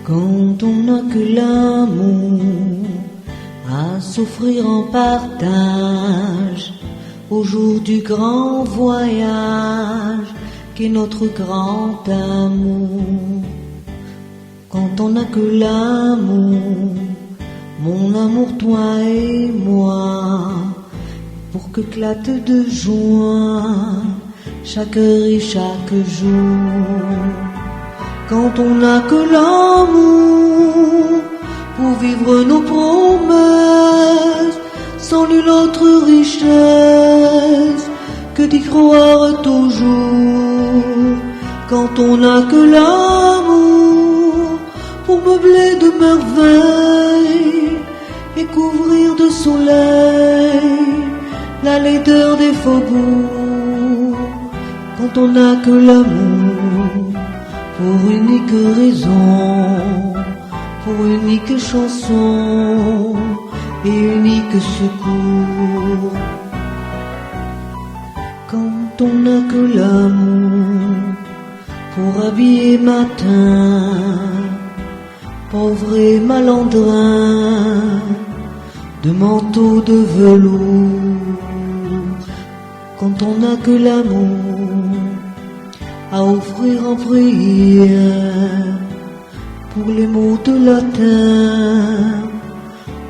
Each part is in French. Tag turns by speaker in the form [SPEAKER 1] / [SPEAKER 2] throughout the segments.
[SPEAKER 1] Quand on n'a que l'amour à s'offrir en partage, au jour du grand voyage qu'est notre grand amour. Quand on n'a que l'amour, mon amour, toi et moi, pour qu'éclate de joie chaque heure et chaque jour. Quand on n'a que l'amour pour vivre nos promesses, sans nulle autre richesse que d'y croire toujours. Quand on n'a que l'amour pour meubler de merveilles et couvrir de soleil la laideur des faubourgs. Quand on n'a que l'amour pour unique raison, pour unique chanson et unique secours. Quand on n'a que l'amour pour habiller matin, pauvre et malandrin, de manteaux de velours. Quand on n'a que l'amour à offrir en prière pour les mots de latin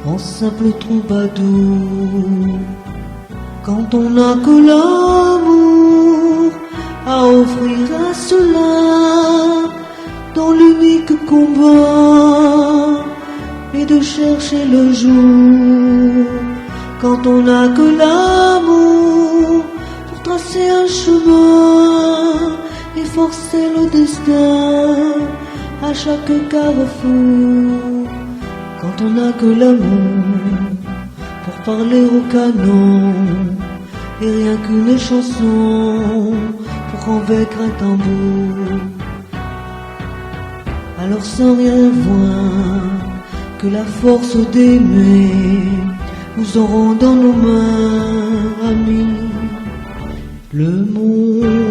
[SPEAKER 1] en simple troubadour. Quand on n'a que l'amour à offrir à cela dans l'unique combat et de chercher le jour. Quand on n'a que l'amour pour tracer un chemin et forcer le destin à chaque carrefour. Quand on n'a que l'amour pour parler au canon et rien qu'une chanson pour convaincre un tambour. Alors sans rien voir que la force d'aimer, nous aurons dans nos mains, amis, le monde.